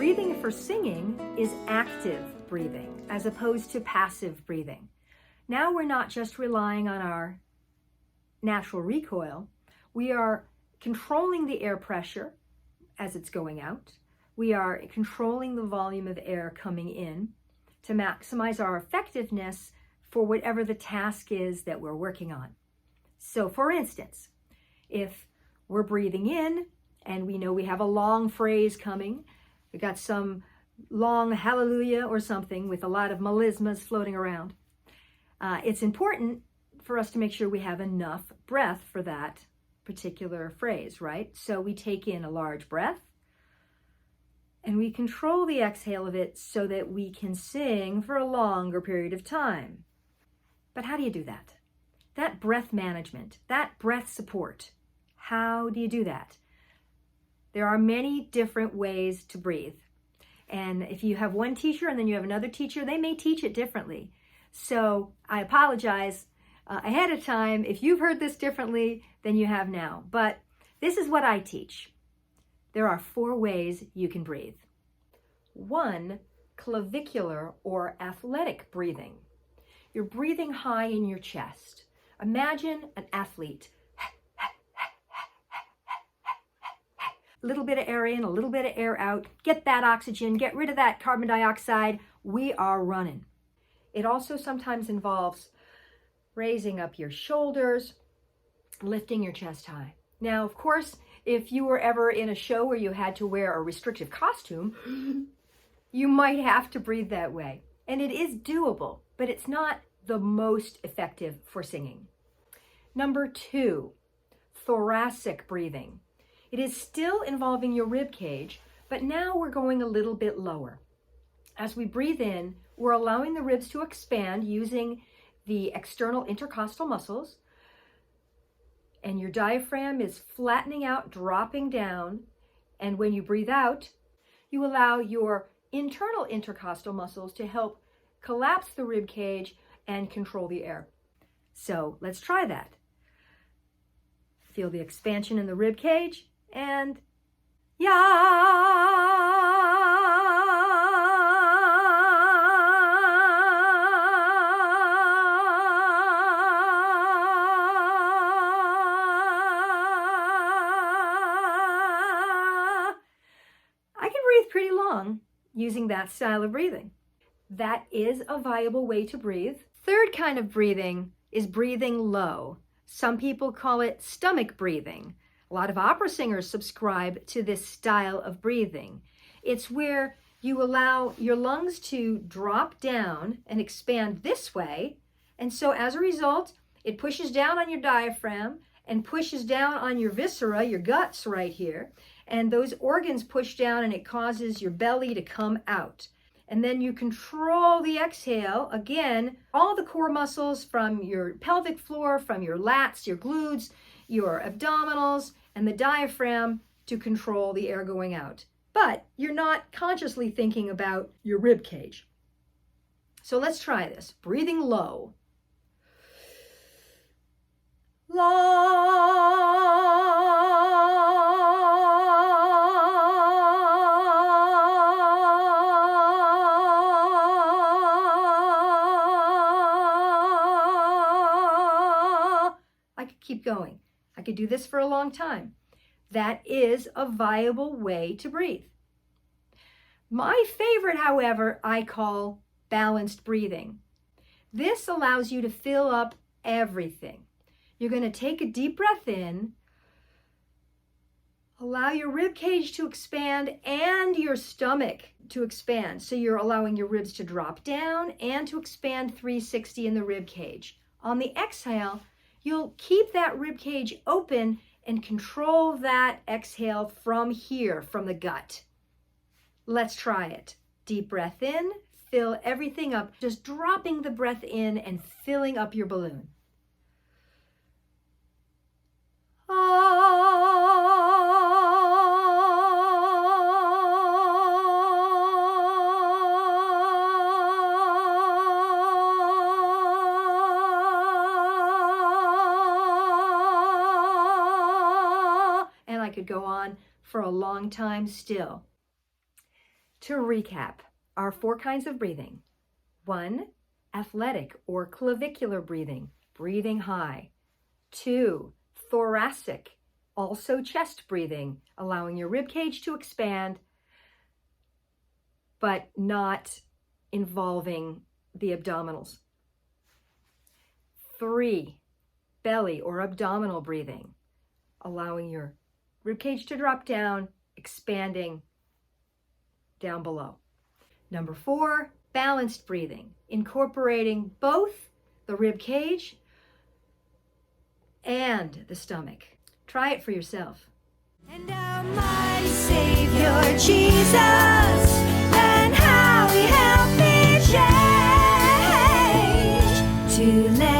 Breathing for singing is active breathing as opposed to passive breathing. Now we're not just relying on our natural recoil. We are controlling the air pressure as it's going out. We are controlling the volume of air coming in to maximize our effectiveness for whatever the task is that we're working on. So for instance, if we're breathing in and we know we have a long phrase coming, we got some long hallelujah or something with a lot of melismas floating around, it's important for us to make sure we have enough breath for that particular phrase, right? So we take in a large breath and we control the exhale of it so that we can sing for a longer period of time. But how do you do that? That breath management, that breath support, how do you do that? There are many different ways to breathe. And if you have one teacher and then you have another teacher, they may teach it differently. So I apologize ahead of time if you've heard this differently than you have now. But this is what I teach. There are 4 ways you can breathe. 1, clavicular or athletic breathing. You're breathing high in your chest. Imagine an athlete. A little bit of air in, a little bit of air out. Get that oxygen, get rid of that carbon dioxide. We are running. It also sometimes involves raising up your shoulders, lifting your chest high. Now, of course, if you were ever in a show where you had to wear a restrictive costume, you might have to breathe that way. And it is doable, but it's not the most effective for singing. Number 2, thoracic breathing. It is still involving your rib cage, but now we're going a little bit lower. As we breathe in, we're allowing the ribs to expand using the external intercostal muscles, and your diaphragm is flattening out, dropping down, and when you breathe out, you allow your internal intercostal muscles to help collapse the rib cage and control the air. So let's try that. Feel the expansion in the rib cage, and pretty long using that style of breathing. That is a viable way to breathe. Third kind of breathing is breathing low. Some people call it stomach breathing. A lot of opera singers subscribe to this style of breathing. It's where you allow your lungs to drop down and expand this way. And so as a result, it pushes down on your diaphragm and pushes down on your viscera, your guts right here. And those organs push down and it causes your belly to come out. And then you control the exhale. Again, all the core muscles from your pelvic floor, from your lats, your glutes, your abdominals, and the diaphragm to control the air going out. But you're not consciously thinking about your rib cage. So let's try this. Breathing low. I could keep going. I could do this for a long time. That is a viable way to breathe. My favorite, however, I call balanced breathing. This allows you to fill up everything. You're going to take a deep breath in, allow your rib cage to expand and your stomach to expand. So you're allowing your ribs to drop down and to expand 360 in the rib cage. On the exhale, you'll keep that rib cage open and control that exhale from here, from the gut. Let's try it. Deep breath in, fill everything up, just dropping the breath in and filling up your balloon. And I could go on for a long time still. To recap, our 4 kinds of breathing. 1, athletic or clavicular breathing, breathing high. 2, thoracic, also chest breathing, allowing your rib cage to expand, but not involving the abdominals. 3, belly or abdominal breathing, allowing your rib cage to drop down, expanding down below. Number 4, balanced breathing, incorporating both the rib cage and the stomach. Try it for yourself. And our mighty Savior Jesus, and how he helped me change to let